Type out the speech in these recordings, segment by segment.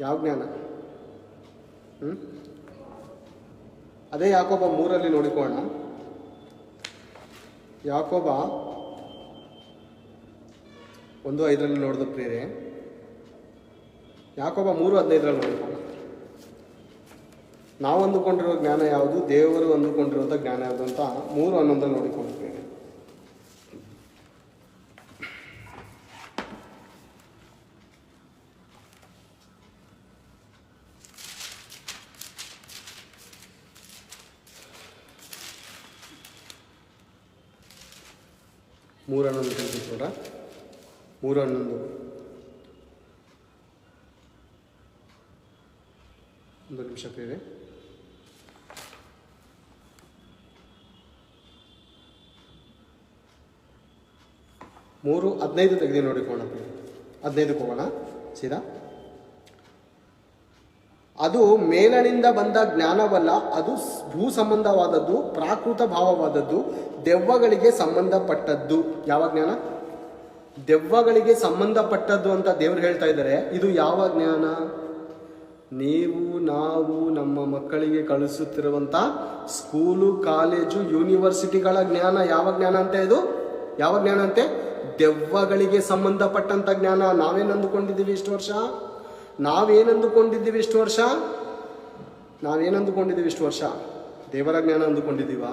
ಯಾವ ಜ್ಞಾನ? ಅದೇ ಯಾಕೋಬ 3 ನೋಡಿಕೋಣ. ಯಾಕೋಬ 1:5 ನೋಡಿದ ಪ್ರಿಯರೇ, ಯಾಕೋಬ 3:15 ನೋಡಿಕೋಣ. ನಾವು ಅಂದುಕೊಂಡಿರೋ ಜ್ಞಾನ ಯಾವುದು, ದೇವರು ಅಂದುಕೊಂಡಿರುವಂಥ ಜ್ಞಾನ ಯಾವುದು ಅಂತ 3:11 ನೋಡಿಕೊಂಡು ಪ್ರಿಯರೇ. ಮೂರನ್ನೊಂದು ತಿಳಿಸಿಕೊಡ. 3:11 ಒಂದು ನಿಮಿಷ ಪ್ರಿಯರೇ. 3:15 ತೆಗೆದು ನೋಡಿಕೋಣ ಪ್ರಿಯರೇ. 15ಕ್ಕೆ ಹೋಗೋಣ ಸೀದಾ. ಅದು ಮೇಲನಿಂದ ಬಂದ ಜ್ಞಾನವಲ್ಲ, ಅದು ಭೂ ಸಂಬಂಧವಾದದ್ದು, ಪ್ರಾಕೃತ ಭಾವವಾದದ್ದು, ದೆವ್ವಗಳಿಗೆ ಸಂಬಂಧಪಟ್ಟದ್ದು. ಯಾವ ಜ್ಞಾನ? ದೆವ್ವಗಳಿಗೆ ಸಂಬಂಧಪಟ್ಟದ್ದು ಅಂತ ದೇವರು ಹೇಳ್ತಾ ಇದ್ದಾರೆ. ಇದು ಯಾವ ಜ್ಞಾನ? ನೀವು ನಾವು ನಮ್ಮ ಮಕ್ಕಳಿಗೆ ಕಳಿಸುತ್ತಿರುವಂಥ ಸ್ಕೂಲು, ಕಾಲೇಜು, ಯೂನಿವರ್ಸಿಟಿಗಳ ಜ್ಞಾನ ಯಾವ ಜ್ಞಾನ ಅಂತೆ? ಇದು ಯಾವ ಜ್ಞಾನ ಅಂತೆ? ದೆವ್ವಗಳಿಗೆ ಸಂಬಂಧಪಟ್ಟಂಥ ಜ್ಞಾನ. ನಾವೇನು ಅಂದುಕೊಂಡಿದ್ದೀವಿ ಇಷ್ಟು ವರ್ಷ? ನಾವೇನಂದುಕೊಂಡಿದ್ದೀವಿ ಇಷ್ಟು ವರ್ಷ? ದೇವರ ಜ್ಞಾನ ಅಂದುಕೊಂಡಿದ್ದೀವ?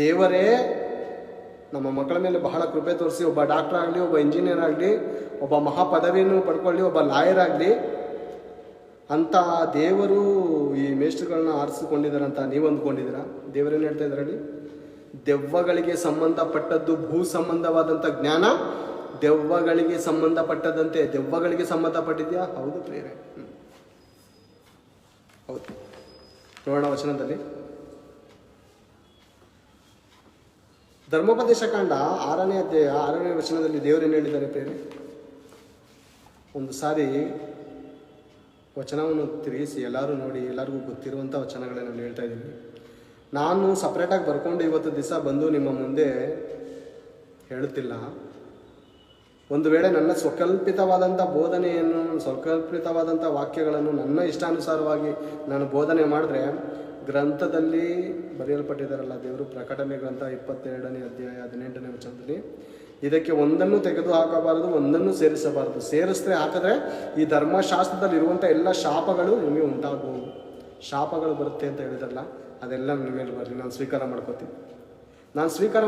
ದೇವರೇ ನಮ್ಮ ಮಕ್ಕಳ ಮೇಲೆ ಬಹಳ ಕೃಪೆ ತೋರಿಸಿ ಒಬ್ಬ ಡಾಕ್ಟರ್ ಆಗಲಿ, ಒಬ್ಬ ಇಂಜಿನಿಯರ್ ಆಗಲಿ, ಒಬ್ಬ ಮಹಾಪದವಿಯನ್ನು ಪಡ್ಕೊಳ್ಳಿ, ಒಬ್ಬ ಲಾಯರ್ ಆಗಲಿ ಅಂತ ದೇವರು ಈ ಮೇಷ್ಟ್ರುಗಳನ್ನ ಆರಿಸಿಕೊಂಡಿದ್ದಾರೆ ಅಂತ ನೀವು ಅಂದ್ಕೊಂಡಿದ್ದೀರಾ? ದೇವರೇನು ಹೇಳ್ತಾ ಇದ್ದಾರೆ ಹೇಳಿ? ದೆವ್ವಗಳಿಗೆ ಸಂಬಂಧಪಟ್ಟದ್ದು ಭೂ ಸಂಬಂಧವಾದಂಥ ಜ್ಞಾನ ದೆವ್ವಗಳಿಗೆ ಸಂಬಂಧಪಟ್ಟದಂತೆ. ದೆವ್ವಗಳಿಗೆ ಸಂಬಂಧಪಟ್ಟಿದೆಯಾ? ಹೌದು ಪ್ರಿಯರೇ, ಹೌದು. ನೋಡೋಣ ವಚನದಲ್ಲಿ. ಧರ್ಮೋಪದೇಶ ಕಾಂಡ 6ನೇ ಅಧ್ಯಾಯ 6ನೇ ವಚನದಲ್ಲಿ ದೇವರೇನು ಹೇಳಿದ್ದಾರೆ ಪ್ರಿಯರೇ? ಒಂದು ಸಾರಿ ವಚನವನ್ನು ತಿರುಗಿಸಿ ಎಲ್ಲರೂ ನೋಡಿ, ಎಲ್ಲರಿಗೂ ಗೊತ್ತಿರುವಂಥ ವಚನಗಳನ್ನ ನಾನು ಹೇಳ್ತಾ ಇದ್ದೀನಿ. ನಾನು ಸಪ್ರೇಟಾಗಿ ಬರ್ಕೊಂಡು ಇವತ್ತು ದಿವಸ ಬಂದು ನಿಮ್ಮ ಮುಂದೆ ಹೇಳುತ್ತಿಲ್ಲ. ಒಂದು ವೇಳೆ ನನ್ನ ಸ್ವಕಲ್ಪಿತವಾದಂಥ ಬೋಧನೆಯನ್ನು, ಸ್ವಕಲ್ಪಿತವಾದಂಥ ವಾಕ್ಯಗಳನ್ನು ನನ್ನ ಇಷ್ಟಾನುಸಾರವಾಗಿ ನಾನು ಬೋಧನೆ ಮಾಡಿದ್ರೆ, ಗ್ರಂಥದಲ್ಲಿ ಬರೆಯಲ್ಪಟ್ಟಿದ್ದಾರಲ್ಲ ದೇವರು, ಪ್ರಕಟಣೆ ಗ್ರಂಥ 22ನೇ ಅಧ್ಯಾಯ 18ನೇ ವಚನದಲ್ಲಿ, ಇದಕ್ಕೆ ಒಂದನ್ನು ತೆಗೆದು ಹಾಕಬಾರದು, ಒಂದನ್ನು ಸೇರಿಸಬಾರದು. ಸೇರಿಸಿದ್ರೆ ಹಾಕಿದ್ರೆ ಈ ಧರ್ಮಶಾಸ್ತ್ರದಲ್ಲಿ ಇರುವಂಥ ಎಲ್ಲ ಶಾಪಗಳು ನಿಮಗೆ ಉಂಟಾಗುವು. ಶಾಪಗಳು ಬರುತ್ತೆ ಅಂತ ಹೇಳಿದ್ರಲ್ಲ, ಅದೆಲ್ಲ ನಿಮ್ಮ ಮೇಲೆ ಬರಲಿ. ನಾನು ಸ್ವೀಕಾರ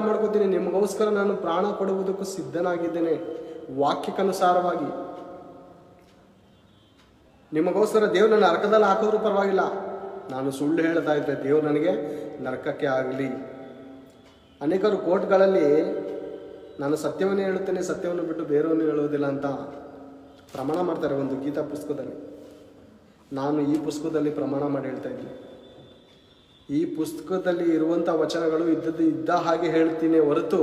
ಮಾಡ್ಕೋತೀನಿ. ನಿಮಗೋಸ್ಕರ ನಾನು ಪ್ರಾಣ ಕೊಡುವುದಕ್ಕೂ ಸಿದ್ಧನಾಗಿದ್ದೇನೆ. ವಾಕ್ಯಕ್ಕನುಸಾರವಾಗಿ ನಿಮಗೋಸ್ಕರ ದೇವ್ರು ನನ್ನ ನರಕದಲ್ಲಿ ಹಾಕೋದ್ರೂ ಪರವಾಗಿಲ್ಲ. ನಾನು ಸುಳ್ಳು ಹೇಳ್ತಾ ಇದ್ದೆ, ದೇವ್ರು ನನಗೆ ನರಕಕ್ಕೆ ಆಗಲಿ. ಅನೇಕರು ಕೋರ್ಟ್ಗಳಲ್ಲಿ ನಾನು ಸತ್ಯವನ್ನೇ ಹೇಳುತ್ತೇನೆ, ಸತ್ಯವನ್ನು ಬಿಟ್ಟು ಬೇರೆಯನ್ನು ಹೇಳುವುದಿಲ್ಲ ಅಂತ ಪ್ರಮಾಣ ಮಾಡ್ತಾರೆ ಒಂದು ಗೀತಾ ಪುಸ್ತಕದಲ್ಲಿ. ನಾನು ಈ ಪುಸ್ತಕದಲ್ಲಿ ಪ್ರಮಾಣ ಮಾಡಿ ಹೇಳ್ತಾ ಇದ್ದೀನಿ, ಈ ಪುಸ್ತಕದಲ್ಲಿ ಇರುವಂಥ ವಚನಗಳು ಇದ್ದ ಹಾಗೆ ಹೇಳ್ತೀನಿ ಹೊರತು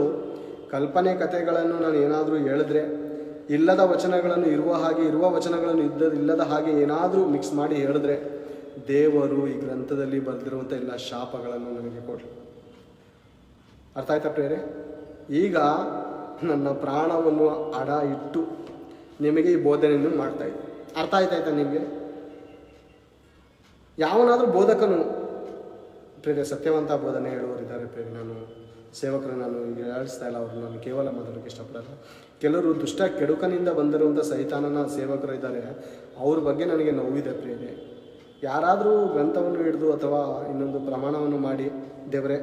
ಕಲ್ಪನೆ ಕಥೆಗಳನ್ನು ನಾನು ಏನಾದರೂ ಹೇಳಿದ್ರೆ, ಇಲ್ಲದ ವಚನಗಳನ್ನು ಇರುವ ಹಾಗೆ, ಇರುವ ವಚನಗಳನ್ನು ಇಲ್ಲದ ಹಾಗೆ ಏನಾದರೂ ಮಿಕ್ಸ್ ಮಾಡಿ ಹೇಳಿದ್ರೆ, ದೇವರು ಈ ಗ್ರಂಥದಲ್ಲಿ ಬರೆದಿರುವಂಥ ಎಲ್ಲ ಶಾಪಗಳನ್ನು ನನಗೆ ಕೊಡಲಿ. ಅರ್ಥ ಆಯ್ತಾ ಪ್ರಿಯರೇ? ಈಗ ನನ್ನ ಪ್ರಾಣವನ್ನು ಅಡ ಇಟ್ಟು ನಿಮಗೆ ಈ ಬೋಧನೆಯನ್ನು ಮಾಡ್ತಾ ಇದ್ದೀನಿ. ಅರ್ಥ ಆಯ್ತಾಯ್ತಾ ನಿಮಗೆ? ಯಾವನಾದರೂ ಬೋಧಕನು ಪ್ರೇರೆ ಸತ್ಯವಂತ ಬೋಧನೆ ಹೇಳುವವರಿದ್ದಾರೆ ಪ್ರೇರೆ. ನಾನು ಸೇವಕರು ನಾನು ಹೇಳಿಸ್ತಾ ಇಲ್ಲ, ಅವರು ನಾನು ಕೇವಲ ಮಾತಾಡೋಕ್ಕೆ ಇಷ್ಟಪಡಲ್ಲ. ಕೆಲವರು ದುಷ್ಟ ಕೆಡುಕನಿಂದ ಬಂದಿರುವಂಥ ಸೈತಾನನ ಸೇವಕರು ಇದ್ದಾರೆ, ಅವ್ರ ಬಗ್ಗೆ ನನಗೆ ನೋವಿದೆ ಪ್ರೇರೆ. ಯಾರಾದರೂ ಗ್ರಂಥವನ್ನು ಹಿಡಿದು ಅಥವಾ ಇನ್ನೊಂದು ಪ್ರಮಾಣವನ್ನು ಮಾಡಿ, ದೇವರೇ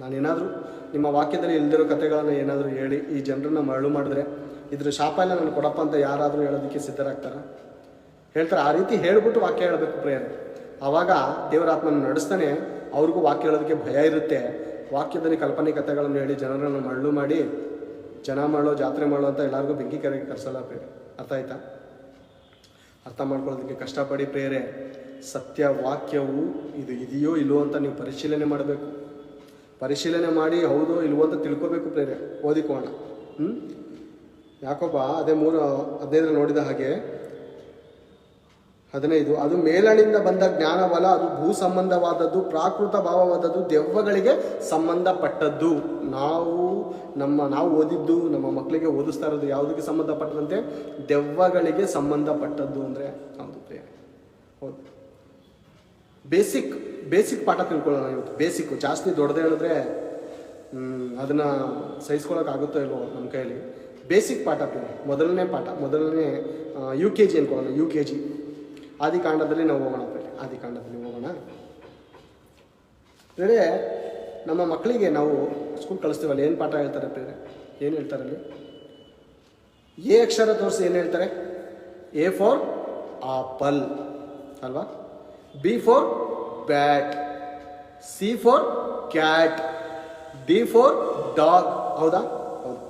ನಾನೇನಾದರೂ ನಿಮ್ಮ ವಾಕ್ಯದಲ್ಲಿ ಇಲ್ದಿರೋ ಕಥೆಗಳನ್ನು ಏನಾದರೂ ಹೇಳಿ ಈ ಜನರನ್ನ ಮರಳು ಮಾಡಿದ್ರೆ ಇದ್ರ ಶಾಪ ಎಲ್ಲ ನಾನು ಕೊಡಪ್ಪ ಅಂತ ಯಾರಾದರೂ ಹೇಳೋದಕ್ಕೆ ಸಿದ್ಧರಾಗ್ತಾರ? ಹೇಳ್ತಾರೆ. ಆ ರೀತಿ ಹೇಳ್ಬಿಟ್ಟು ವಾಕ್ಯ ಹೇಳಬೇಕು ಪ್ರೇರೆ. ಆವಾಗ ದೇವರ ಆತ್ಮನ ನಡೆಸ್ತಾನೆ. ಅವ್ರಿಗೂ ವಾಕ್ಯ ಹೇಳೋದಕ್ಕೆ ಭಯ ಇರುತ್ತೆ. ವಾಕ್ಯದಲ್ಲಿ ಕಲ್ಪನೆ ಕಥೆಗಳನ್ನು ಹೇಳಿ ಜನರನ್ನು ಮರಳು ಮಾಡಿ ಜನ ಮಾಡೋ ಜಾತ್ರೆ ಮಾಡೋ ಅಂತ ಎಲ್ಲರಿಗೂ ಬೆಂಕಿ ಕೆರೆಗೆ ಕರೆಸಲ್ಲ ಪ್ರೇರೆ. ಅರ್ಥ ಆಯ್ತಾ? ಅರ್ಥ ಮಾಡ್ಕೊಳ್ಳೋದಕ್ಕೆ ಕಷ್ಟಪಡಿ ಪ್ರೇರೆ. ಸತ್ಯ ವಾಕ್ಯವು ಇದು ಇದೆಯೋ ಇಲ್ವೋ ಅಂತ ನೀವು ಪರಿಶೀಲನೆ ಮಾಡಬೇಕು. ಪರಿಶೀಲನೆ ಮಾಡಿ ಹೌದೋ ಇಲ್ವೋ ಅಂತ ತಿಳ್ಕೊಬೇಕು ಪ್ರೇರೆ. ಓದಿಕೋಣ. ಯಾಕೋಬ ಅದೇ 3:15 ನೋಡಿದ ಹಾಗೆ 15 ಅದು ಮೇಲಣಿಂದ ಬಂದ ಜ್ಞಾನವಲ್ಲ, ಅದು ಭೂ ಸಂಬಂಧವಾದದ್ದು, ಪ್ರಾಕೃತ ಭಾವವಾದದ್ದು, ದೆವ್ವಗಳಿಗೆ ಸಂಬಂಧಪಟ್ಟದ್ದು. ನಾವು ಓದಿದ್ದು, ನಮ್ಮ ಮಕ್ಕಳಿಗೆ ಓದಿಸ್ತಾ ಇರೋದು ಯಾವುದಕ್ಕೆ ಸಂಬಂಧಪಟ್ಟಂತೆ? ದೆವ್ವಗಳಿಗೆ ಸಂಬಂಧಪಟ್ಟದ್ದು. ಅಂದರೆ ಹೌದು ಪ್ರಿಯ, ಹೌದು. ಬೇಸಿಕ್ ಪಾಠ ತಿಳ್ಕೊಳ್ಳೋಣ ಇವತ್ತು. ಬೇಸಿಕ್ಕು ಜಾಸ್ತಿ ದೊಡ್ಡದೇ ಹೇಳಿದ್ರೆ ಅದನ್ನು ಸಹಿಸ್ಕೊಳ್ಳೋಕ್ಕಾಗುತ್ತೋ ಇಲ್ವೋ ನಮ್ಮ ಕೈಯಲ್ಲಿ. ಬೇಸಿಕ್ ಪಾಠ ಪ್ರಿಯ, ಮೊದಲನೇ UKG ಅನ್ಕೊಳ್ಳೋಣ. UKG ಆದಿಕಾಂಡದಲ್ಲಿ ನಾವು ಹೋಗೋಣ ಪ್ರಿಯ, ಆದಿಕಾಂಡದಲ್ಲಿ ಹೋಗೋಣ. ಬೇರೆ ನಮ್ಮ ಮಕ್ಕಳಿಗೆ ನಾವು ಸ್ಕೂಲ್ ಕಳಿಸ್ತೀವಲ್ಲ, ಏನು ಪಾಠ ಹೇಳ್ತಾರೆ ಪ್ರಿಯ? ಏನು ಹೇಳ್ತಾರೆ ಅಲ್ಲಿ? ಎ ಅಕ್ಷರ ತೋರಿಸಿ ಏನು ಹೇಳ್ತಾರೆ? A ಫಾರ್ ಆಪಲ್ ಅಲ್ವಾ, B for bat, C for cat, D for dog. ಹೌದಾ? ಹೌದು.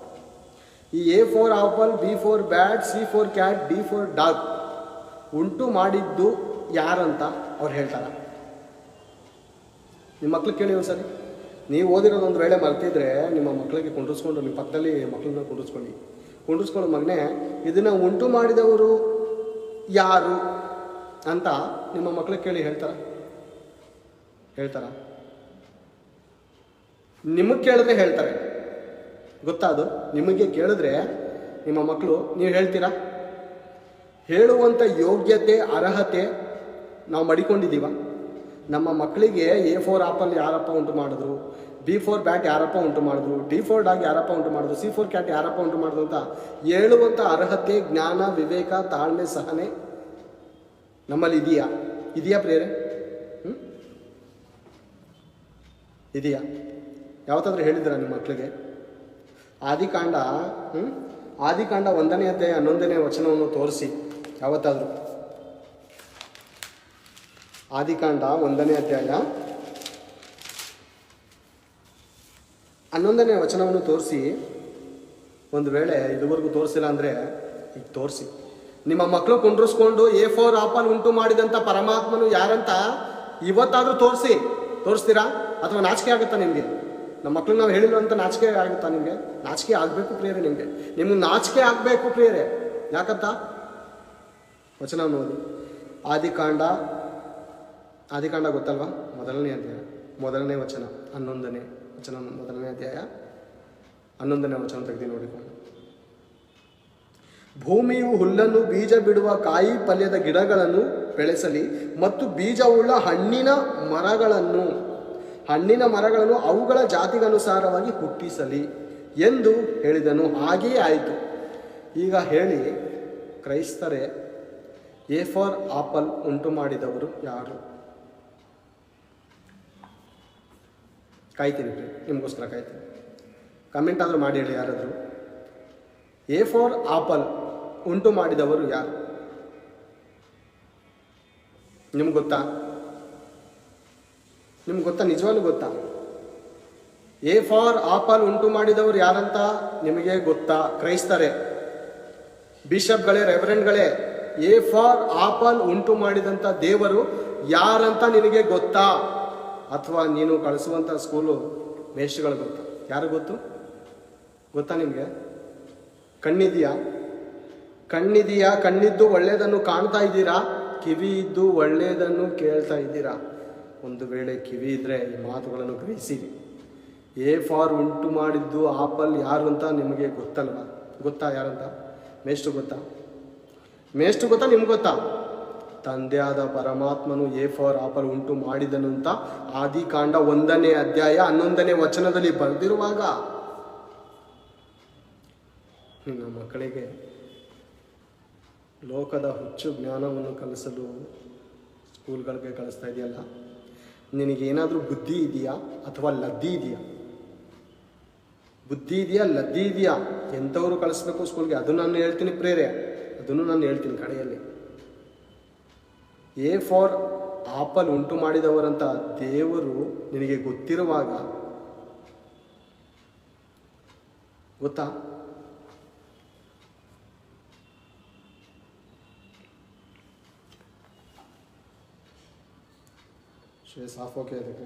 ಈ A for apple, B for bat, C for cat, D for dog ಉಂಟು ಮಾಡಿದ್ದು ಯಾರಂತ ಅವ್ರು ಹೇಳ್ತಾರ? ನಿಮ್ಮ ಮಕ್ಳಿಗೆ ಕೇಳಿ ಒಂದ್ಸರಿ. ನೀವು ಓದಿರೋದೊಂದು ವೇಳೆ ಮರ್ತಿದ್ರೆ ನಿಮ್ಮ ಮಕ್ಕಳಿಗೆ ಕುಂಡಿಸ್ಕೊಂಡು, ನಿಮ್ಮ ಪಕ್ಕದಲ್ಲಿ ಮಕ್ಕಳನ್ನ ಕುಂಡಿಸ್ಕೊಂಡು ಮಗನೇ ಇದನ್ನು ಉಂಟು ಮಾಡಿದವರು ಯಾರು ಅಂತ ನಿಮ್ಮ ಮಕ್ಕಳಿಗೆ ಕೇಳಿ ಹೇಳ್ತಾರ? ನಿಮಗೆ ಕೇಳಿದ್ರೆ ಹೇಳ್ತಾರೆ, ಗೊತ್ತಾ? ಅದು ನಿಮಗೆ ಕೇಳಿದ್ರೆ ನಿಮ್ಮ ಮಕ್ಕಳು, ನೀವು ಹೇಳ್ತೀರಾ? ಹೇಳುವಂಥ ಯೋಗ್ಯತೆ, ಅರ್ಹತೆ ನಾವು ಮಡಿಕೊಂಡಿದ್ದೀವ? ನಮ್ಮ ಮಕ್ಕಳಿಗೆ A ಫಾರ್ ಆಪಲ್ ಯಾರಪ್ಪ ಉಂಟು ಮಾಡಿದ್ರು, B ಫಾರ್ ಬ್ಯಾಟ್ ಯಾರಪ್ಪ ಉಂಟು ಮಾಡಿದ್ರು, D ಫಾರ್ ಡಾಗ್ ಯಾರಪ್ಪ ಉಂಟು ಮಾಡಿದ್ರು, C ಫಾರ್ ಕ್ಯಾಟ್ ಯಾರಪ್ಪ ಉಂಟು ಮಾಡಿದ್ರು ಅಂತ ಹೇಳುವಂಥ ಅರ್ಹತೆ, ಜ್ಞಾನ, ವಿವೇಕ, ತಾಳ್ಮೆ, ಸಹನೆ ನಮ್ಮಲ್ಲಿ ಇದೆಯಾ ಪ್ರೇರೆ? ಇದೆಯಾ? ಯಾವತ್ತಾದ್ರೂ ಹೇಳಿದ್ದೀರಾ ನಿಮ್ಮ ಮಕ್ಕಳಿಗೆ? ಆದಿಕಾಂಡ 1ನೇ ಅಧ್ಯಾಯ 11ನೇ ವಚನವನ್ನು ತೋರಿಸಿ ಯಾವತ್ತಾದರೂ. ಆದಿಕಾಂಡ 1ನೇ ಅಧ್ಯಾಯ 11ನೇ ವಚನವನ್ನು ತೋರಿಸಿ. ಒಂದು ವೇಳೆ ಇದುವರೆಗೂ ತೋರಿಸಿಲ್ಲ ಅಂದರೆ ಈಗ ತೋರಿಸಿ. ನಿಮ್ಮ ಮಕ್ಕಳು ಕುಂಡ್ರಿಸ್ಕೊಂಡು A ಫಾರ್ ಆಪಲ್ ಉಂಟು ಮಾಡಿದಂಥ ಪರಮಾತ್ಮನು ಯಾರಂತ ಇವತ್ತಾದರೂ ತೋರಿಸ್ತೀರಾ? ಅಥವಾ ನಾಚಿಕೆ ಆಗುತ್ತಾ ನಿಮಗೆ? ನಮ್ಮ ಮಕ್ಕಳು ನಾವು ಹೇಳಿಲ್ಲ ಅಂತ ನಾಚಿಕೆ ಆಗುತ್ತಾ ನಿಮಗೆ? ನಾಚಿಕೆ ಆಗಬೇಕು ಪ್ರಿಯರೇ, ನಿಮ್ಗೆ ನಾಚಿಕೆ ಆಗಬೇಕು ಪ್ರಿಯರೇ. ಯಾಕಂತ ವಚನ ನೋಡಿ. ಆದಿಕಾಂಡ ಗೊತ್ತಲ್ವಾ? 1ನೇ ಅಧ್ಯಾಯ 1ನೇ ವಚನ 11ನೇ ವಚನ, 1ನೇ ಅಧ್ಯಾಯ 11ನೇ ವಚನ ತೆಗೆದು ನೋಡಿಕೊಂಡು. ಭೂಮಿಯು ಹುಲ್ಲನ್ನು, ಬೀಜ ಬಿಡುವ ಕಾಯಿ ಪಲ್ಯದ ಗಿಡಗಳನ್ನು ಬೆಳೆಸಲಿ ಮತ್ತು ಬೀಜವುಳ್ಳ ಹಣ್ಣಿನ ಮರಗಳನ್ನು ಅವುಗಳ ಜಾತಿಗನುಸಾರವಾಗಿ ಹುಟ್ಟಿಸಲಿ ಎಂದು ಹೇಳಿದನು. ಹಾಗೆಯೇ ಆಯಿತು. ಈಗ ಹೇಳಿ ಕ್ರೈಸ್ತರೇ, A ಫಾರ್ ಆಪಲ್ ಉಂಟು ಮಾಡಿದವರು ಯಾರು? ಕಾಯ್ತೀನಿ, ನಿಮಗೋಸ್ಕರ ಕಾಯ್ತೀನಿ. ಕಮೆಂಟ್ ಆದರೂ ಮಾಡಿ ಹೇಳಿ ಯಾರಾದರೂ. A ಫಾರ್ ಆಪಲ್ ಉಂಟು ಮಾಡಿದವರು ಯಾರು? ನಿಮ್ಗೆ ಗೊತ್ತಾ? ನಿಜವಾಗ್ಲೂ ಗೊತ್ತಾ? A ಫಾರ್ ಆಪಲ್ ಉಂಟು ಮಾಡಿದವರು ಯಾರಂತ ನಿಮಗೆ ಗೊತ್ತಾ? ಕ್ರೈಸ್ತರೇ, ಬಿಷಪ್ಗಳೇ, ರೆವರೆಂಡ್ಗಳೇ, A ಫಾರ್ ಆಪಲ್ ಉಂಟು ಮಾಡಿದಂಥ ದೇವರು ಯಾರಂತ ನಿನಗೆ ಗೊತ್ತಾ? ಅಥವಾ ನೀನು ಕಳಿಸುವಂಥ ಸ್ಕೂಲು ಮೇಷ್ಟ್ರುಗಳು ಗೊತ್ತಾ? ಯಾರು ಗೊತ್ತಾ ನಿಮಗೆ? ಕಣ್ಣಿದೆಯಾ? ಕಣ್ಣಿದ್ದು ಒಳ್ಳೆಯದನ್ನು ಕಾಣ್ತಾ ಇದ್ದೀರಾ? ಕಿವಿ ಇದ್ದು ಒಳ್ಳೆಯದನ್ನು ಕೇಳ್ತಾ ಇದ್ದೀರಾ? ಒಂದು ವೇಳೆ ಕಿವಿ ಇದ್ದರೆ ಈ ಮಾತುಗಳನ್ನು ಗ್ರಹಿಸಿರಿ. A ಫಾರ್ ಉಂಟು ಮಾಡಿದ್ದು ಆಪಲ್ ಯಾರು ಅಂತ ನಿಮಗೆ ಗೊತ್ತಲ್ವಾ? ಗೊತ್ತಾ ಯಾರಂತ? ಮೇಷ್ಟ್ರು ಗೊತ್ತಾ? ನಿಮ್ಗೆ ಗೊತ್ತಾ? ತಂದೆಯಾದ ಪರಮಾತ್ಮನು A ಫಾರ್ ಆಪಲ್ ಉಂಟು ಮಾಡಿದನು ಅಂತ ಆದಿಕಾಂಡ 1ನೇ ಅಧ್ಯಾಯ 11ನೇ ವಚನದಲ್ಲಿ ಬರೆದಿರುವಾಗ ನಿನ್ನ ಮಕ್ಕಳಿಗೆ ಲೋಕದ ಹುಚ್ಚು ಜ್ಞಾನವನ್ನು ಕಲಿಸಲು ಸ್ಕೂಲ್ಗಳಿಗೆ ಕಳಿಸ್ತಾ ಇದೆಯಲ್ಲ, ನಿನಗೇನಾದರೂ ಬುದ್ಧಿ ಇದೆಯಾ ಅಥವಾ ಲದ್ದಿ ಇದೆಯಾ? ಎಂಥವ್ರು ಕಳಿಸ್ಬೇಕು ಸ್ಕೂಲ್ಗೆ? ಅದು ನಾನು ಹೇಳ್ತೀನಿ ಪ್ರೇರೆ, ಅದನ್ನು ನಾನು ಹೇಳ್ತೀನಿ ಕಡೆಯಲ್ಲಿ. A ಫಾರ್ ಆಪಲ್ ಉಂಟು ಮಾಡಿದವರಂತ ದೇವರು ನಿನಗೆ ಗೊತ್ತಿರುವಾಗ ಗೊತ್ತಾ? ಸಾಫ್ ಓಕೆ ಅದಕ್ಕೆ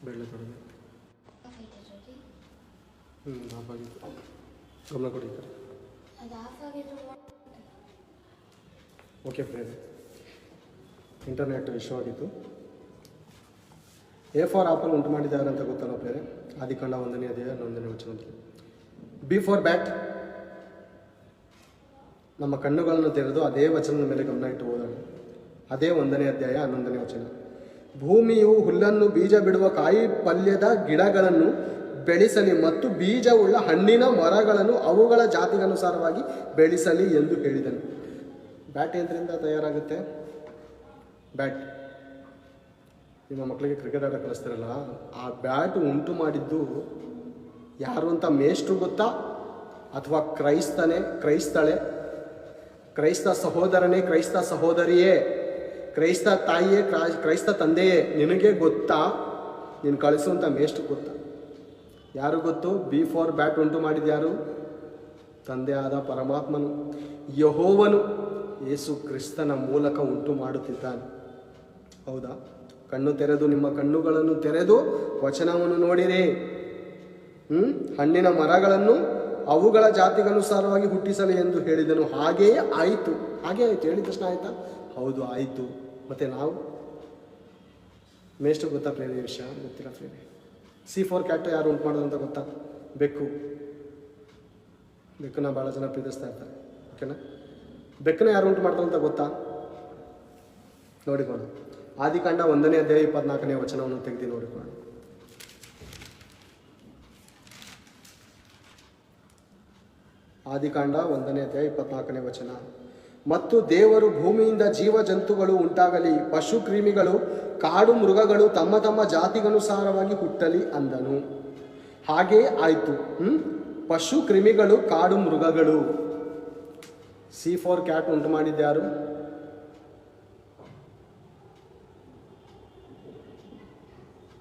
ಬೆಳ್ಳ ತೊಡಗಿ ಆಫ್ ಆಗಿತ್ತು, ಗಮನ ಕೊಡಿ ಈ ಕಡೆ. ಓಕೆ ಪ್ರೇರೆ, ಇಂಟರ್ನೆಟ್ ಇಶ್ಯೂ ಆಗಿತ್ತು. ಎ ಫಾರ್ ಆಪಲ್ ಉಂಟು ಮಾಡಿದ್ದಾರೆ ಅಂತ ಗೊತ್ತಲ್ಲ ಪ್ರೇರೆ, ಆದಿಕಾಂಡ 1ನೇ ಅಧ್ಯಾಯ 11ನೇ ವಚನದಲ್ಲಿ. ಬಿ ಫಾರ್ ಬ್ಯಾಟ್, ನಮ್ಮ ಕಣ್ಣುಗಳನ್ನು ತೆರೆದು ಅದೇ ವಚನದ ಮೇಲೆ ಗಮನ ಇಟ್ಟು ಓದೋಣ. ಅದೇ 1ನೇ ಅಧ್ಯಾಯ 11ನೇ ವಚನ. ಭೂಮಿಯು ಹುಲ್ಲನ್ನು, ಬೀಜ ಬಿಡುವ ಕಾಯಿ ಪಲ್ಯದ ಗಿಡಗಳನ್ನು ಬೆಳೆಸಲಿ ಮತ್ತು ಬೀಜವುಳ್ಳ ಹಣ್ಣಿನ ಮರಗಳನ್ನು ಅವುಗಳ ಜಾತಿಗನುಸಾರವಾಗಿ ಬೆಳೆಸಲಿ ಎಂದು ಹೇಳಿದನು. ಬ್ಯಾಟ್ ಯಂತ್ರದಿಂದ ತಯಾರಾಗುತ್ತೆ. ಬ್ಯಾಟ್ ನಿಮ್ಮ ಮಕ್ಕಳಿಗೆ ಕ್ರಿಕೆಟ್ ಆಟ ಕಳಿಸ್ತಾರಲ್ಲ, ಆ ಬ್ಯಾಟ್ ಉಂಟು ಮಾಡಿದ್ದು ಯಾರು ಅಂತ ಮೇಷ್ಟ್ರು ಗೊತ್ತಾ, ಅಥವಾ ಕ್ರೈಸ್ತಳೆ, ಕ್ರೈಸ್ತ ಸಹೋದರನೇ, ಕ್ರೈಸ್ತ ಸಹೋದರಿಯೇ, ಕ್ರೈಸ್ತ ತಾಯಿಯೇ, ಕ್ರೈಸ್ತ ತಂದೆಯೇ, ನಿನಗೆ ಗೊತ್ತಾ? ನೀನು ಕಳಿಸುವಂಥ ಮೇಷ್ಟ್ರು ಗೊತ್ತಾ? ಯಾರು ಗೊತ್ತು? ಬಿ ಫಾರ್ ಬ್ಯಾಟ್ ಉಂಟು ಮಾಡಿದ ಯಾರು? ತಂದೆ ಆದ ಪರಮಾತ್ಮನು, ಯೆಹೋವನು ಯೇಸು ಕ್ರಿಸ್ತನ ಮೂಲಕ ಉಂಟು ಮಾಡುತ್ತಿದ್ದಾನೆ. ಹೌದಾ? ಕಣ್ಣು ತೆರೆದು, ನಿಮ್ಮ ಕಣ್ಣುಗಳನ್ನು ತೆರೆದು ವಚನವನ್ನು ನೋಡಿರಿ. ಹಣ್ಣಿನ ಮರಗಳನ್ನು ಅವುಗಳ ಜಾತಿಗನುಸಾರವಾಗಿ ಹುಟ್ಟಿಸಲಿ ಎಂದು ಹೇಳಿದನು. ಹಾಗೆಯೇ ಆಯಿತು. ಹೇಳಿದ ತಕ್ಷಣ ಆಯ್ತಾ? ಹೌದು, ಆಯಿತು. ಮತ್ತೆ ನಾವು ಮೇಷ್ಟು ಗೊತ್ತಾ ಪ್ರೇರಿ? ವಿಷಯ ಗೊತ್ತಿಲ್ಲ ಪ್ರೇರಿ. ಸಿ ಫಾರ್ ಕ್ಯಾಟ್ ಯಾರು ಉಂಟು ಮಾಡೋದು ಅಂತ ಗೊತ್ತಾ? ಬೆಕ್ಕು. ಬೆಕ್ಕನ್ನ ಭಾಳ ಜನ ಪ್ರೀತಿಸ್ತಾ ಇರ್ತಾರೆ, ಓಕೆನಾ? ಬೆಕ್ಕನ್ನ ಯಾರು ಉಂಟು ಮಾಡ್ತಾರೆ ಅಂತ ಗೊತ್ತಾ? ನೋಡಿಕೊಳ್ಳೋಣ. ಆದಿಕಾಂಡ 1ನೇ ಅಧ್ಯಾಯ 24ನೇ ವಚನವನ್ನು ತೆಗೆದು ನೋಡಿಕೊಳ್ಳೋಣ. ಆದಿಕಾಂಡ 1ನೇ ಅಧ್ಯಾಯ 24ನೇ ವಚನ. ಮತ್ತು ದೇವರು ಭೂಮಿಯಿಂದ ಜೀವ ಜಂತುಗಳು ಉಂಟಾಗಲಿ, ಪಶು ಕ್ರಿಮಿಗಳು, ಕಾಡು ಮೃಗಗಳು ತಮ್ಮ ತಮ್ಮ ಜಾತಿಗನುಸಾರವಾಗಿ ಹುಟ್ಟಲಿ ಅಂದನು. ಹಾಗೇ ಆಯಿತು. ಪಶು ಕ್ರಿಮಿಗಳು, ಕಾಡು ಮೃಗಗಳು. ಸಿ ಫಾರ್ ಕ್ಯಾಟ್ ಉಂಟು ಮಾಡಿದ್ಯಾರು?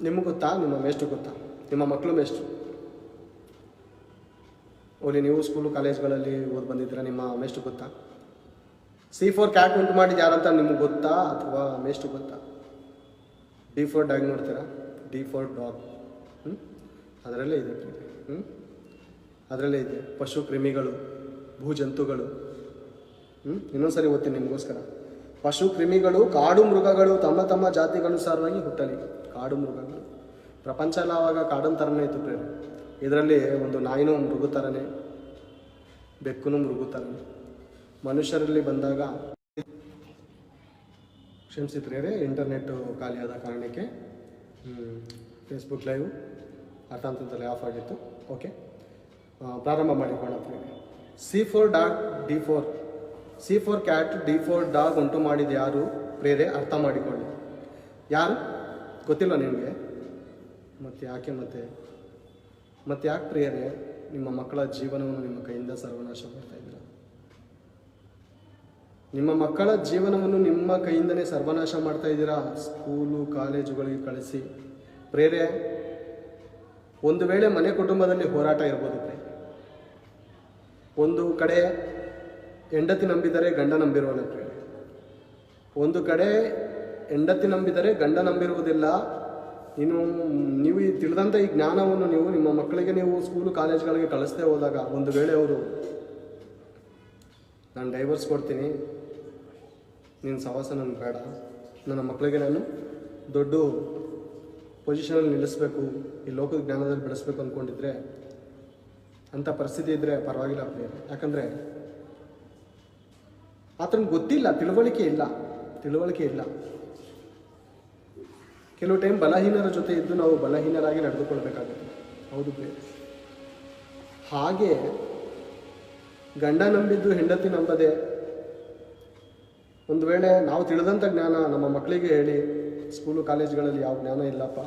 ನಿಮಗೆ ಗೊತ್ತಾ? ನಿಮ್ಮ ಮೇಷ್ಟ್ರು ಗೊತ್ತಾ? ನಿಮ್ಮ ಮಕ್ಕಳು ಮೇಷ್ಟ್ರು? ಓಲಿ, ನೀವು ಸ್ಕೂಲು ಕಾಲೇಜ್ಗಳಲ್ಲಿ ಓದಿ ಬಂದಿದ್ದೀರಾ, ನಿಮ್ಮ ಮೇಷ್ಟ್ರು ಗೊತ್ತಾ? ಸಿ ಫಾರ್ ಕ್ಯಾಟ್ ಉಂಟು ಮಾಡಿದ ಯಾರಂತ ನಿಮ್ಗೆ ಗೊತ್ತಾ, ಅಥವಾ ಮೇಷ್ಟ್ರು ಗೊತ್ತಾ? ಡಿ ಫಾರ್ ಡಾಗ್ ನೋಡ್ತೀರಾ? D for dog. ಅದರಲ್ಲೇ ಇದೆ. ಅದರಲ್ಲೇ ಇದೆ ಪಶು ಕ್ರಿಮಿಗಳು, ಭೂಜಂತುಗಳು. ಇನ್ನೊಂದ್ಸರಿ ಓದ್ತೀನಿ ನಿಮಗೋಸ್ಕರ. ಪಶು ಕ್ರಿಮಿಗಳು, ಕಾಡು ಮೃಗಗಳು ತಮ್ಮ ತಮ್ಮ ಜಾತಿಗನುಸಾರವಾಗಿ ಹುಟ್ಟಲಿ. ಕಾಡು ಮೃಗಗಳು. ಪ್ರಪಂಚ ಎಲ್ಲ ಆವಾಗ ಕಾಡನ್ ಥರನೇ ಇತ್ತು ಪ್ರೇರೆ. ಇದರಲ್ಲಿ ಒಂದು ನಾಯಿನೂ ಮೃಗ ಥರನೇ, ಬೆಕ್ಕೂ ಮೃಗ ಥರನೇ. ಮನುಷ್ಯರಲ್ಲಿ ಬಂದಾಗ ಕ್ಷಮಿಸಿ ಪ್ರೇರೆ, ಇಂಟರ್ನೆಟ್ಟು ಖಾಲಿಯಾದ ಕಾರಣಕ್ಕೆ ಫೇಸ್ಬುಕ್ ಲೈವ್ ಅರ್ಥಾಂತರದಲ್ಲಿ ಆಫ್ ಆಗಿತ್ತು. ಓಕೆ, ಪ್ರಾರಂಭ ಮಾಡಿಕೊಳ್ಳೋಣ ಪ್ರೇರೆ. C for dog, D for C for cat, D for dog ಉಂಟು ಮಾಡಿದ ಯಾರು ಪ್ರೇರೆ? ಅರ್ಥ ಮಾಡಿಕೊಳ್ಳಿ. ಯಾರು ಗೊತ್ತಿಲ್ಲ ನಿಮಗೆ? ಮತ್ತು ಯಾಕೆ ಮತ್ತೆ ಯಾಕೆ ಪ್ರೇರೆ ನಿಮ್ಮ ಮಕ್ಕಳ ಜೀವನವನ್ನು ನಿಮ್ಮ ಕೈಯಿಂದ ಸರ್ವನಾಶ ಮಾಡ್ತಾ ಇದ್ದೀರಾ? ನಿಮ್ಮ ಮಕ್ಕಳ ಜೀವನವನ್ನು ನಿಮ್ಮ ಕೈಯಿಂದನೇ ಸರ್ವನಾಶ ಮಾಡ್ತಾ ಇದ್ದೀರಾ. ಸ್ಕೂಲು ಕಾಲೇಜುಗಳಿಗೆ ಕಳಿಸಿ ಪ್ರೇರೆ. ಒಂದು ವೇಳೆ ಮನೆ ಕುಟುಂಬದಲ್ಲಿ ಹೋರಾಟ ಇರ್ಬೋದು ಪ್ರೇರೆ. ಒಂದು ಕಡೆ ಹೆಂಡತಿ ನಂಬಿದರೆ ಗಂಡ ನಂಬಿರುವಲ್ಲ ಪ್ರೇರೆ. ಒಂದು ಕಡೆ ಹೆಂಡತಿ ನಂಬಿದರೆ ಗಂಡ ನಂಬಿರುವುದಿಲ್ಲ. ನೀವು ತಿಳಿದಂಥ ಈ ಜ್ಞಾನವನ್ನು ನೀವು ನಿಮ್ಮ ಮಕ್ಕಳಿಗೆ ನೀವು ಸ್ಕೂಲು ಕಾಲೇಜ್ಗಳಿಗೆ ಕಳಿಸ್ತೇ ಹೋದಾಗ, ಒಂದು ವೇಳೆ ಅವರು ನಾನು ಡೈವರ್ಸ್ ಕೊಡ್ತೀನಿ, ನಿನ್ನ ಸಹವಾಸ ನನಗೆ ಬೇಡ, ನನ್ನ ಮಕ್ಕಳಿಗೆ ನಾನು ದೊಡ್ಡ ಪೊಸಿಷನಲ್ಲಿ ನಿಲ್ಲಿಸಬೇಕು, ಈ ಲೋಕದ ಜ್ಞಾನದಲ್ಲಿ ಬೆಳೆಸ್ಬೇಕು ಅಂದ್ಕೊಂಡಿದ್ರೆ, ಅಂಥ ಪರಿಸ್ಥಿತಿ ಇದ್ದರೆ ಪರವಾಗಿಲ್ಲ ಪ್ರೇರೆ. ಯಾಕಂದರೆ ಆತನಿಗೆ ಗೊತ್ತಿಲ್ಲ, ತಿಳುವಳಿಕೆ ಇಲ್ಲ. ಕೆಲವು ಟೈಮ್ ಬಲಹೀನರ ಜೊತೆ ಇದ್ದು ನಾವು ಬಲಹೀನರಾಗಿ ನಡೆದುಕೊಳ್ಬೇಕಾಗುತ್ತೆ. ಹೌದು ಪ್ರೇರೆ. ಹಾಗೆ ಗಂಡ ನಂಬಿದ್ದು ಹೆಂಡತಿ ನಂಬದೆ, ಒಂದು ವೇಳೆ ನಾವು ತಿಳಿದಂಥ ಜ್ಞಾನ ನಮ್ಮ ಮಕ್ಕಳಿಗೆ ಹೇಳಿ, ಸ್ಕೂಲು ಕಾಲೇಜುಗಳಲ್ಲಿ ಯಾವ ಜ್ಞಾನ ಇಲ್ಲಪ್ಪ,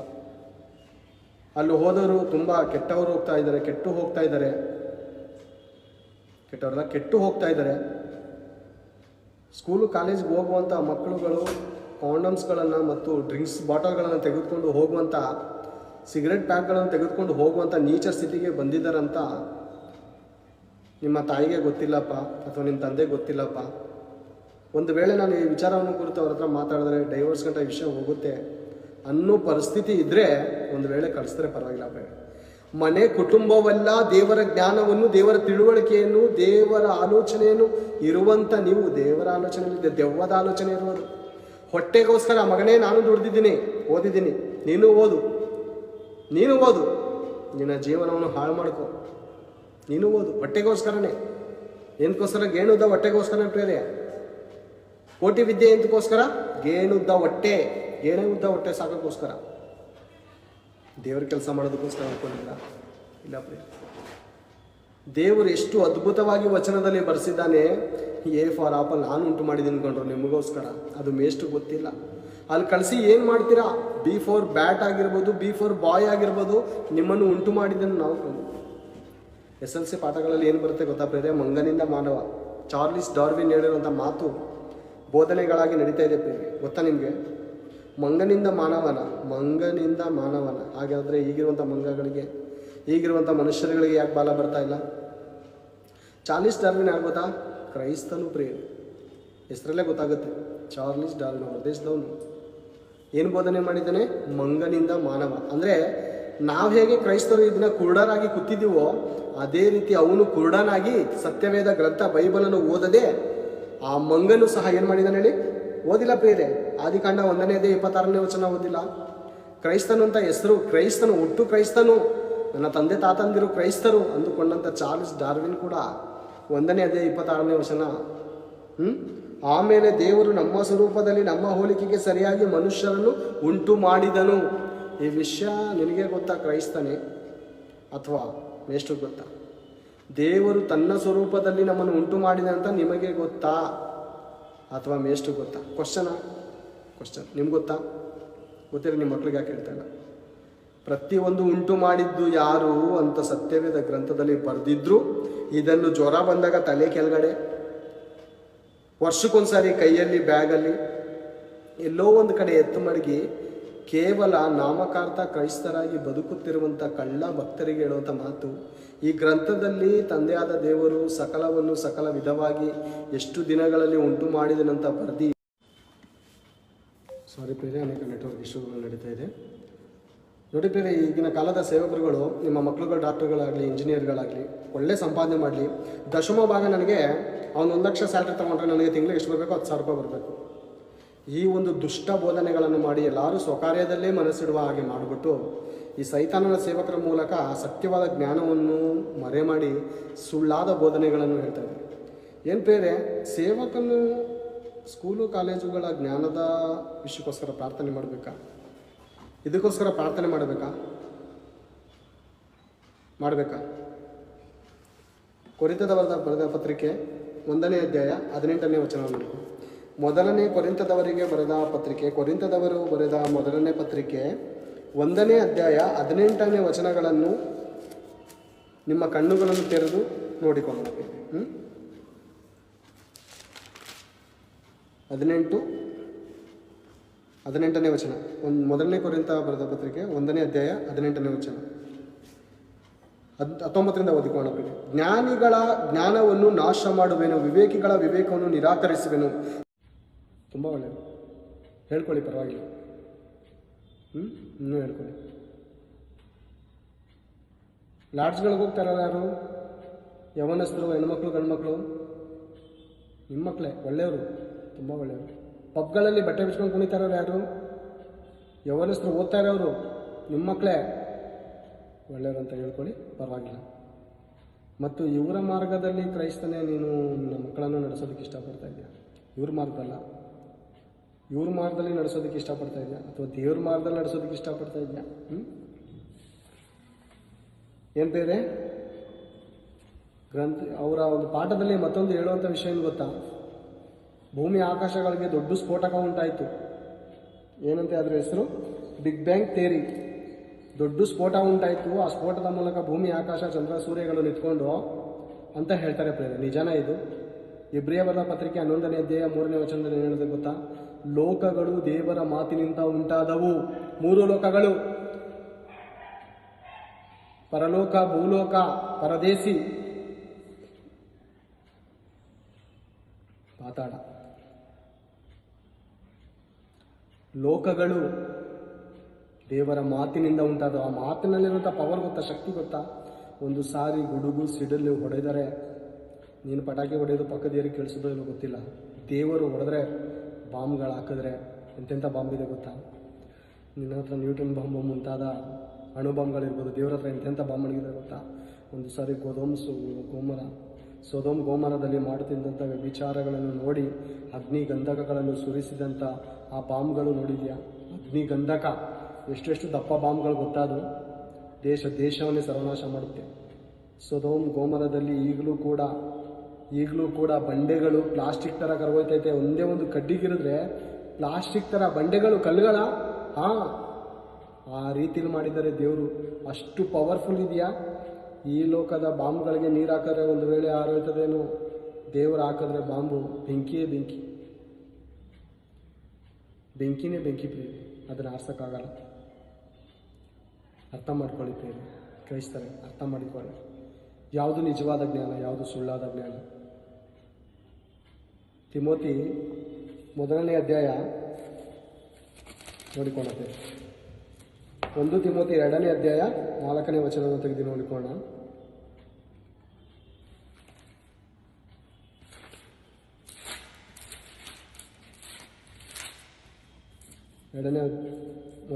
ಅಲ್ಲಿ ಹೋದವರು ತುಂಬ ಕೆಟ್ಟು ಹೋಗ್ತಾ ಇದ್ದಾರೆ. ಸ್ಕೂಲು ಕಾಲೇಜ್ಗೆ ಹೋಗುವಂಥ ಮಕ್ಕಳುಗಳು ಕಾಂಡಮ್ಸ್ಗಳನ್ನು ಮತ್ತು ಡ್ರಿಂಕ್ಸ್ ಬಾಟಲ್ಗಳನ್ನು ತೆಗೆದುಕೊಂಡು ಹೋಗುವಂಥ, ಸಿಗರೆಟ್ ಪ್ಯಾಕ್ಗಳನ್ನು ತೆಗೆದುಕೊಂಡು ಹೋಗುವಂಥ ನೀಚ ಸ್ಥಿತಿಗೆ ಬಂದಿದ್ದಾರಂತ ನಿಮ್ಮ ತಾಯಿಗೆ ಗೊತ್ತಿಲ್ಲಪ್ಪ, ಅಥವಾ ನಿಮ್ಮ ತಂದೆಗೆ ಗೊತ್ತಿಲ್ಲಪ್ಪ. ಒಂದು ವೇಳೆ ನಾನು ಈ ವಿಚಾರವನ್ನು ಕುರಿತು ಅವ್ರ ಹತ್ರ ಮಾತಾಡಿದ್ರೆ ಡೈವರ್ಸ್ ಗಂಟ ವಿಷಯ ಹೋಗುತ್ತೆ ಅನ್ನೋ ಪರಿಸ್ಥಿತಿ ಇದ್ದರೆ ಒಂದು ವೇಳೆ ಕಳಿಸಿದ್ರೆ ಪರವಾಗಿಲ್ಲ ಬೇಡ. ಮನೆ ಕುಟುಂಬವಲ್ಲ, ದೇವರ ಜ್ಞಾನವನ್ನು, ದೇವರ ತಿಳುವಳಿಕೆಯನ್ನು, ದೇವರ ಆಲೋಚನೆಯನ್ನು ಇರುವಂಥ ನೀವು ದೇವರ ಆಲೋಚನೆಯಲ್ಲಿ ದೆವ್ವದ ಆಲೋಚನೆ ಇರುವುದು. ಹೊಟ್ಟೆಗೋಸ್ಕರ ಮಗನೇ ನಾನು ದುಡ್ದಿದ್ದೀನಿ, ಓದಿದ್ದೀನಿ, ನೀನು ಓದು, ನಿನ್ನ ಜೀವನವನ್ನು ಹಾಳು ಮಾಡ್ಕೊ, ನೀನು ಓದು. ಹೊಟ್ಟೆಗೋಸ್ಕರನೇ. ಏನಕ್ಕೋಸ್ಕರ? ಗೇಣುದ್ದ ಹೊಟ್ಟೆಗೋಸ್ಕರ ಪ್ರೇರೆ. ಕೋಟಿ ವಿದ್ಯೆ ಎಂತಕ್ಕೋಸ್ಕರ? ಗೇಣುದ್ದ ಹೊಟ್ಟೆ, ಗೇಣೆ ಉದ್ದ ಹೊಟ್ಟೆ ಸಾಕೋಕ್ಕೋಸ್ಕರ. ದೇವ್ರ ಕೆಲಸ ಮಾಡೋದಕ್ಕೋಸ್ಕರ ಅನ್ಕೊಂಡಿಲ್ಲ ಇಲ್ಲ ಪ್ರಿಯ. ದೇವರು ಎಷ್ಟು ಅದ್ಭುತವಾಗಿ ವಚನದಲ್ಲಿ ಬರೆಸಿದ್ದಾನೆ. ಎ ಫಾರ್ ಆಪಲ್ ನಾನು ಉಂಟು ಮಾಡಿದ್ದೀನಿ ಅನ್ಕೊಂಡ್ರು ನಿಮಗೋಸ್ಕರ, ಅದು ಮೇಷ್ಟು ಗೊತ್ತಿಲ್ಲ. ಅಲ್ಲಿ ಕಳಿಸಿ ಏನು ಮಾಡ್ತೀರಾ? ಬಿ ಫಾರ್ ಬ್ಯಾಟ್ ಆಗಿರ್ಬೋದು, ಬಿ ಫಾರ್ ಬಾಯ್ ಆಗಿರ್ಬೋದು, ನಿಮ್ಮನ್ನು ಉಂಟು ಮಾಡಿದ್ದನ್ನು ನಾವು SLC ಪಾಠಗಳಲ್ಲಿ ಏನು ಬರುತ್ತೆ ಗೊತ್ತಾ ಪ್ರೇರೆ? ಮಂಗನಿಂದ ಮಾನವ. ಚಾರ್ಲಿಸ್ ಡಾರ್ವಿನ್ ಹೇಳಿರುವಂಥ ಮಾತು ಬೋಧನೆಗಳಾಗಿ ನಡೀತಾ ಇದೆ ಪ್ರೇರೆ, ಗೊತ್ತಾ ನಿಮಗೆ? ಮಂಗನಿಂದ ಮಾನವನ. ಹಾಗಾದರೆ ಈಗಿರುವಂಥ ಮಂಗಗಳಿಗೆ, ಈಗಿರುವಂಥ ಮನುಷ್ಯರುಗಳಿಗೆ ಯಾಕೆ ಬಾಲ ಬರ್ತಾ ಇಲ್ಲ? ಚಾರ್ಲಿಸ್ ಡಾರ್ವಿನ್ ಯಾರು ಗೊತ್ತಾ? ಕ್ರೈಸ್ತನು ಪ್ರೇರೆ. ಹೆಸರಲ್ಲೇ ಗೊತ್ತಾಗುತ್ತೆ. ಚಾರ್ಲಿಸ್ ಡಾರ್ವಿನ್ ಅವರ ದೇಶದವನು ಏನು ಬೋಧನೆ ಮಾಡಿದ್ದಾನೆ? ಮಂಗನಿಂದ ಮಾನವ. ಅಂದರೆ ನಾವು ಹೇಗೆ ಕ್ರೈಸ್ತರು ಇದನ್ನ ಕುರುಡರಾಗಿ ಕೂತಿದ್ದೀವೋ, ಅದೇ ರೀತಿ ಅವನು ಕುರುಡನಾಗಿ ಸತ್ಯವೇದ ಗ್ರಂಥ ಬೈಬಲನ್ನು ಓದದೆ ಆ ಮಂಗನು ಸಹ ಏನು ಮಾಡಿದಾನೆ ಹೇಳಿ? ಓದಿಲ್ಲ ಪ್ರಿಯರೇ. ಆದಿಕಾಂಡ 1ನೇ ಅಧ್ಯಾಯ 26ನೇ ವಚನ ಓದಿಲ್ಲ. ಕ್ರೈಸ್ತನು ಅಂತ ಹೆಸರು, ಕ್ರೈಸ್ತನು, ಹುಟ್ಟು ಕ್ರೈಸ್ತನು, ನನ್ನ ತಂದೆ ತಾತಂದಿರು ಕ್ರೈಸ್ತರು ಅಂದುಕೊಂಡಂಥ ಚಾರ್ಲ್ಸ್ ಡಾರ್ವಿನ್ ಕೂಡ 1ನೇ ಅಧ್ಯಾಯ 26ನೇ ವಚನ. ಆಮೇಲೆ ದೇವರು ನಮ್ಮ ಸ್ವರೂಪದಲ್ಲಿ ನಮ್ಮ ಹೋಲಿಕೆಗೆ ಸರಿಯಾಗಿ ಮನುಷ್ಯರನ್ನು ಉಂಟು ಮಾಡಿದನು. ಈ ವಿಷಯ ನಿನಗೆ ಗೊತ್ತಾ ಕ್ರೈಸ್ತನೇ, ಅಥವಾ ಎಷ್ಟು ಗೊತ್ತಾ? ದೇವರು ತನ್ನ ಸ್ವರೂಪದಲ್ಲಿ ನಮ್ಮನ್ನು ಉಂಟು ಮಾಡಿದ ಅಂತ ನಿಮಗೆ ಗೊತ್ತಾ, ಅಥವಾ ಮೇಷ್ಟು ಗೊತ್ತಾ? ಕ್ವಶನ್ ನಿಮ್ಗೆ ಗೊತ್ತಾ? ಗೊತ್ತಿರೋ ನಿಮ್ಮ ಮಕ್ಳಿಗೆ ಯಾಕೆ ಹೇಳ್ತಾ ಇಲ್ಲ? ಪ್ರತಿಯೊಂದು ಉಂಟು ಮಾಡಿದ್ದು ಯಾರು ಅಂತ ಸತ್ಯವೇದ ಗ್ರಂಥದಲ್ಲಿ ಬರೆದಿದ್ರು. ಇದನ್ನು ಜ್ವರ ಬಂದಾಗ ತಲೆ ಕೆಳಗಡೆ, ವರ್ಷಕ್ಕೊಂದ್ಸಾರಿ ಕೈಯಲ್ಲಿ, ಬ್ಯಾಗಲ್ಲಿ, ಎಲ್ಲೋ ಒಂದು ಕಡೆ ಎತ್ತು ಮಡಗಿ ಕೇವಲ ನಾಮಕಾರ್ಥ ಕ್ರೈಸ್ತರಾಗಿ ಬದುಕುತ್ತಿರುವಂಥ ಕಳ್ಳ ಭಕ್ತರಿಗೆ ಹೇಳುವಂಥ ಮಾತು ಈ ಗ್ರಂಥದಲ್ಲಿ ತಂದೆಯಾದ ದೇವರು ಸಕಲವನ್ನು ಸಕಲ ವಿಧವಾಗಿ ಎಷ್ಟು ದಿನಗಳಲ್ಲಿ ಉಂಟು ಮಾಡಿದನಂತ ಬರ್ದಿ. ಸಾರಿ ಪ್ರೇರೆ, ಅನೇಕ ನೆಟ್ವರ್ಕ್ ಇಶ್ಯೂಗಳು ನಡೀತಾ ಇದೆ. ನೋಡಿ ಪ್ರೇರೆ, ಈಗಿನ ಕಾಲದ ಸೇವಕರುಗಳು, ನಿಮ್ಮ ಮಕ್ಕಳುಗಳು ಡಾಕ್ಟರ್ಗಳಾಗಲಿ, ಇಂಜಿನಿಯರ್ಗಳಾಗಲಿ, ಒಳ್ಳೆ ಸಂಪಾದನೆ ಮಾಡಲಿ, ದಶಮ ಭಾಗ ನನಗೆ ಅವನು 1 ಲಕ್ಷ ಸ್ಯಾಲ್ರಿ ತೊಗೊಂಡ್ರೆ ನನಗೆ ತಿಂಗಳಿಗೆ ಎಷ್ಟು ಬರಬೇಕು? 10,000 ರೂಪಾಯಿ ಬರಬೇಕು. ಈ ಒಂದು ದುಷ್ಟ ಬೋಧನೆಗಳನ್ನು ಮಾಡಿ ಎಲ್ಲರೂ ಸ್ವಕಾರ್ಯದಲ್ಲೇ ಮನಸ್ಸಿಡುವ ಹಾಗೆ ಮಾಡಿಬಿಟ್ಟು ಈ ಸೈತಾನನ ಸೇವಕರ ಮೂಲಕ ಸತ್ಯವಾದ ಜ್ಞಾನವನ್ನು ಮರೆ ಮಾಡಿ ಸುಳ್ಳಾದ ಬೋಧನೆಗಳನ್ನು ಹೇಳ್ತಾ ಇದ್ದಾರೆ. ಏನು ಪ್ರೇರೆ, ಸೇವಕನು ಸ್ಕೂಲು ಕಾಲೇಜುಗಳ ಜ್ಞಾನದ ವಿಷಯಕ್ಕೋಸ್ಕರ ಪ್ರಾರ್ಥನೆ ಮಾಡಬೇಕಾ? ಇದಕ್ಕೋಸ್ಕರ ಪ್ರಾರ್ಥನೆ ಮಾಡಬೇಕಾ? ಕೊರಿಂಥದವರ ಬರೆದ ಪತ್ರಿಕೆ 1ನೇ ಅಧ್ಯಾಯ 18ನೇ ವಚನವನ್ನು, ಮೊದಲನೇ ಕೊರಿಂಥದವರಿಗೆ ಬರೆದ ಪತ್ರಿಕೆ, ಕೊರಿಂಥದವರು ಬರೆದ ಮೊದಲನೇ ಪತ್ರಿಕೆ 1ನೇ ಅಧ್ಯಾಯ 18ನೇ ವಚನಗಳನ್ನು ನಿಮ್ಮ ಕಣ್ಣುಗಳನ್ನು ತೆರೆದು ನೋಡಿಕೊಳ್ಳಬೇಕು. 18ನೇ ವಚನ, ಮೊದಲನೇ ಕೊರಿಂಥ ಬರೆದ ಪತ್ರಿಕೆ 1ನೇ ಅಧ್ಯಾಯ 18ನೇ ವಚನ, 19ರಿಂದ ಓದಿಕೊಳ್ಳಬೇಕು. ಜ್ಞಾನಿಗಳ ಜ್ಞಾನವನ್ನು ನಾಶ ಮಾಡುವೆನು, ವಿವೇಕಿಗಳ ವಿವೇಕವನ್ನು ನಿರಾಕರಿಸುವೆನು. ತುಂಬ ಒಳ್ಳೆಯದು, ಹೇಳ್ಕೊಳ್ಳಿ, ಪರವಾಗಿಲ್ಲ. ಇನ್ನೂ ಹೇಳ್ಕೊಳ್ಳಿ. ಲಾಡ್ಜ್ಗಳಿಗೆ ಹೋಗ್ತಾರ ಯಾರು? ಯವನಸ್ಥರು, ಹೆಣ್ಮಕ್ಳು, ಗಂಡ್ಮಕ್ಳು, ನಿಮ್ಮ ಮಕ್ಕಳೇ, ಒಳ್ಳೆಯವರು, ತುಂಬ ಒಳ್ಳೆಯವರು. ಪಬ್ಗಳಲ್ಲಿ ಬಟ್ಟೆ ಬಿಚ್ಕೊಂಡು ಕುಣಿತಾರವ್ರು ಯಾರು? ಯವನಸ್ಥರು. ಓದ್ತಾ ಇರೋರು ನಿಮ್ಮ ಮಕ್ಕಳೇ, ಒಳ್ಳೆಯವರು ಅಂತ ಹೇಳ್ಕೊಳ್ಳಿ, ಪರವಾಗಿಲ್ಲ. ಮತ್ತು ಇವರ ಮಾರ್ಗದಲ್ಲಿ ಕ್ರೈಸ್ತನೇ ನೀನು ನಿನ್ನ ಮಕ್ಕಳನ್ನು ನಡೆಸೋದಕ್ಕೆ ಇಷ್ಟಪಡ್ತಾ ಇದೆಯಾ? ಇವ್ರ ಮಾರ್ಗದಲ್ಲ, ಇವ್ರ ಮಾರ್ಗದಲ್ಲಿ ನಡೆಸೋದಕ್ಕೆ ಇಷ್ಟಪಡ್ತಾ ಇದೆಯಾ, ಅಥವಾ ದೇವ್ರ ಮಾರ್ಗದಲ್ಲಿ ನಡೆಸೋದಕ್ಕೆ ಇಷ್ಟಪಡ್ತಾ ಇದೆಯಾ? ಏನು ಬೇರೆ ಗ್ರಂಥ ಅವರ ಒಂದು ಪಾಠದಲ್ಲಿ ಮತ್ತೊಂದು ಹೇಳುವಂಥ ವಿಷಯ ಏನು ಗೊತ್ತಾ? ಭೂಮಿ ಆಕಾಶಗಳಿಗೆ ದೊಡ್ಡ ಸ್ಫೋಟಕ ಉಂಟಾಯಿತು. ಏನಂತೆ ಅದರ ಹೆಸರು? Big bang theory. ದೊಡ್ಡ ಸ್ಫೋಟ ಉಂಟಾಯಿತು. ಆ ಸ್ಫೋಟದ ಮೂಲಕ ಭೂಮಿ, ಆಕಾಶ, ಚಂದ್ರ, ಸೂರ್ಯಗಳು ನಿಂತ್ಕೊಂಡು ಅಂತ ಹೇಳ್ತಾರೆ ಪ್ರೇರೆ. ನಿಜಾನ ಇದು? ಇಬ್ರಿಯರ ಪತ್ರಿಕೆ 11ನೇ ಅಧ್ಯಾಯ 3ನೇ ವಚನದಲ್ಲಿ ಏನು ಹೇಳಿದೆ ಗೊತ್ತಾ? ಲೋಕಗಳು ದೇವರ ಮಾತಿನಿಂದ ಉಂಟಾದವು. 3 ಲೋಕಗಳು: ಪರಲೋಕ, ಭೂಲೋಕ, ಪರದೇಶಿ, ಪಾತಾಳ. ಲೋಕಗಳು ದೇವರ ಮಾತಿನಿಂದ ಉಂಟಾದ ಆ ಮಾತಿನಲ್ಲಿರುವಂಥ ಪವರ್ ಗೊತ್ತಾ, ಶಕ್ತಿ ಗೊತ್ತಾ. ಒಂದು ಸಾರಿ ಗುಡುಗು ಸಿಡಿಲು ಹೊಡೆದರೆ ನೀನು ಪಟಾಕಿ ಹೊಡೆಯೋದು ಪಕ್ಕದೇರಿಗೆ ಕೇಳಿಸೋದು ಏನೋ ಗೊತ್ತಿಲ್ಲ, ದೇವರು ಹೊಡೆದ್ರೆ ಬಾಂಬ್ಗಳು ಹಾಕಿದ್ರೆ ಎಂತೆಂಥ ಬಾಂಬ್ ಇದೆ ಗೊತ್ತಾ. ನಿನ್ನ ಹತ್ರ ನ್ಯೂಟನ್ ಬಾಂಬ್ ಮುಂತಾದ ಅಣು ಬಾಂಬ್ಗಳಿರ್ಬೋದು, ದೇವ್ರ ಹತ್ರ ಎಂತೆಂಥ ಬಾಂಬ್ಗಳಿದೆ ಗೊತ್ತಾ. ಒಂದು ಸಾರಿ ಸೊದೋಮ್ ಗೋಮರದಲ್ಲಿ ಮಾಡುತ್ತಿದ್ದಂಥ ವ್ಯಭಿಚಾರಗಳನ್ನು ನೋಡಿ ಅಗ್ನಿ ಗಂಧಕಗಳನ್ನು ಸುರಿಸಿದಂಥ ಆ ಬಾಂಬ್ಗಳು ನೋಡಿದ್ಯಾ. ಅಗ್ನಿ ಗಂಧಕ ಎಷ್ಟೆಷ್ಟು ದಪ್ಪ ಬಾಂಬ್ಗಳು ಗೊತ್ತಾದು, ದೇಶವನ್ನೇ ಸರ್ವನಾಶ ಮಾಡುತ್ತೆ. ಸೊದೋಮ್ ಗೋಮರದಲ್ಲಿ ಈಗಲೂ ಕೂಡ ಬಂಡೆಗಳು ಪ್ಲಾಸ್ಟಿಕ್ ಥರ ಕರಗೋಯ್ತೈತೆ. ಒಂದೇ ಒಂದು ಕಡ್ಡಿಗಿರಿದ್ರೆ ಪ್ಲಾಸ್ಟಿಕ್ ಥರ ಬಂಡೆಗಳು ಕಲ್ಲುಗಳ ಆ ರೀತಿಲಿ ಮಾಡಿದ್ದಾರೆ ದೇವರು. ಅಷ್ಟು ಪವರ್ಫುಲ್ ಇದೆಯಾ. ಈ ಲೋಕದ ಬಾಂಬ್ಗಳಿಗೆ ನೀರು ಹಾಕಿದ್ರೆ ಒಂದು ವೇಳೆ ಆರೋಯ್ತದೇನೋ, ದೇವರು ಹಾಕಿದ್ರೆ ಬಾಂಬು ಬೆಂಕಿಯೇ ಬೆಂಕಿನೇ ಬೆಂಕಿ ಪ್ರಿಯ, ಅದನ್ನು ಆರ್ಸೋಕ್ಕಾಗಲ್ಲ. ಅರ್ಥ ಮಾಡ್ಕೊಳ್ಳಿ ಪ್ರಿಯ ಕ್ರೈಸ್ತರೇ, ಅರ್ಥ ಮಾಡಿಕೊಳ್ಳಿ ಯಾವುದು ನಿಜವಾದ ಜ್ಞಾನ, ಯಾವುದು ಸುಳ್ಳಾದ ಜ್ಞಾನ. ತಿಮೋತಿ 1ನೇ ಅಧ್ಯಾಯ ನೋಡಿಕೊಳ್ಳುತ್ತೆ. 1 ತಿಮೋತಿ 2ನೇ ಅಧ್ಯಾಯ 4ನೇ ವಚನವನ್ನು ತೆಗೆದು ನೋಡಿಕೊಳ್ಳೋಣ.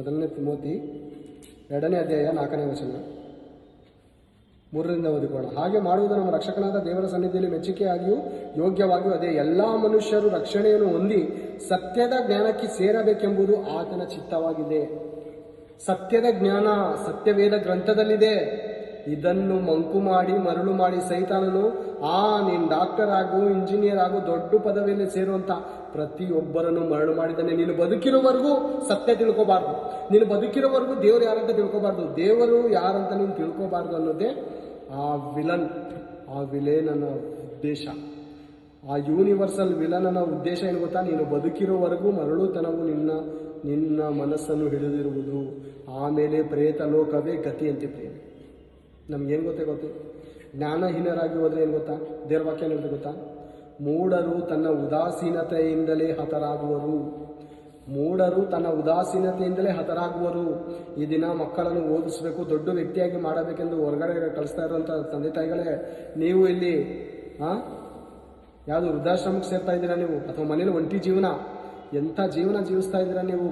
1 ತಿಮೋತಿ 2ನೇ ಅಧ್ಯಾಯ 4ನೇ ವಚನ 3ರಿಂದ ಓದಿಕೊಳ್ಳೋಣ. ಹಾಗೆ ಮಾಡುವುದು ನಮ್ಮ ರಕ್ಷಕನಾದ ದೇವರ ಸನ್ನಿಧಿಯಲ್ಲಿ ಮೆಚ್ಚುಗೆಯಾಗಿಯೂ ಯೋಗ್ಯವಾಗಿಯೂ ಅದೇ. ಎಲ್ಲ ಮನುಷ್ಯರು ರಕ್ಷಣೆಯನ್ನು ಹೊಂದಿ ಸತ್ಯದ ಜ್ಞಾನಕ್ಕೆ ಸೇರಬೇಕೆಂಬುದು ಆತನ ಚಿತ್ತವಾಗಿದೆ. ಸತ್ಯದ ಜ್ಞಾನ ಸತ್ಯವೇದ ಗ್ರಂಥದಲ್ಲಿದೆ. ಇದನ್ನು ಮಂಕು ಮಾಡಿ ಮರಳು ಮಾಡಿ ಸೈತಾನನು ನೀನು ಡಾಕ್ಟರ್ ಆಗು, ಇಂಜಿನಿಯರ್ ಆಗು, ದೊಡ್ಡ ಪದವಿಯಲ್ಲಿ ಸೇರುವಂತ ಪ್ರತಿಯೊಬ್ಬರನ್ನು ಮರಳು ಮಾಡಿದ್ದಾನೆ. ನೀನು ಬದುಕಿರೋವರೆಗೂ ಸತ್ಯ ತಿಳ್ಕೋಬಾರ್ದು, ನೀನು ಬದುಕಿರೋವರೆಗೂ ದೇವರು ಯಾರಂತ ತಿಳ್ಕೋಬಾರ್ದು, ದೇವರು ಯಾರಂತ ನೀನು ತಿಳ್ಕೋಬಾರ್ದು ಅನ್ನೋದೇ ಆ ವಿಲೇನನ ಉದ್ದೇಶ. ಆ ಯೂನಿವರ್ಸಲ್ ವಿಲನನ ಉದ್ದೇಶ ಏನು ಗೊತ್ತಾ, ನೀನು ಬದುಕಿರೋವರೆಗೂ ಮರಳುತನವು ನಿನ್ನ ಮನಸ್ಸನ್ನು ಹಿಡಿದಿರುವುದು, ಆಮೇಲೆ ಪ್ರೇತ ಲೋಕವೇ ಗತಿ ಅಂತೆ ಪ್ರೇಮ. ನಮ್ಗೇನು ಗೊತ್ತೇ ಜ್ಞಾನಹೀನರಾಗಿ ಹೋದ್ರೆ ಏನು ಗೊತ್ತಾ, ದೇವ್ರ ವಾಕ್ಯ ಏನಿರುತ್ತೆ ಗೊತ್ತಾ, ಮೂಢರು ತನ್ನ ಉದಾಸೀನತೆಯಿಂದಲೇ ಹತರಾಗುವರು. ಈ ದಿನ ಮಕ್ಕಳನ್ನು ಓದಿಸ್ಬೇಕು, ದೊಡ್ಡ ವ್ಯಕ್ತಿಯಾಗಿ ಮಾಡಬೇಕೆಂದು ಹೊರಗಡೆ ಕಳಿಸ್ತಾ ಇರುವಂಥ ತಂದೆ ತಾಯಿಗಳೇ, ನೀವು ಇಲ್ಲಿ ಯಾವುದು ವೃದ್ಧಾಶ್ರಮಕ್ಕೆ ಸೇರ್ತಾ ಇದ್ದೀರಾ ನೀವು, ಅಥವಾ ಮನೇಲಿ ಒಂಟಿ ಜೀವನ, ಎಂಥ ಜೀವನ ಜೀವಿಸ್ತಾ ಇದ್ದೀರಾ ನೀವು.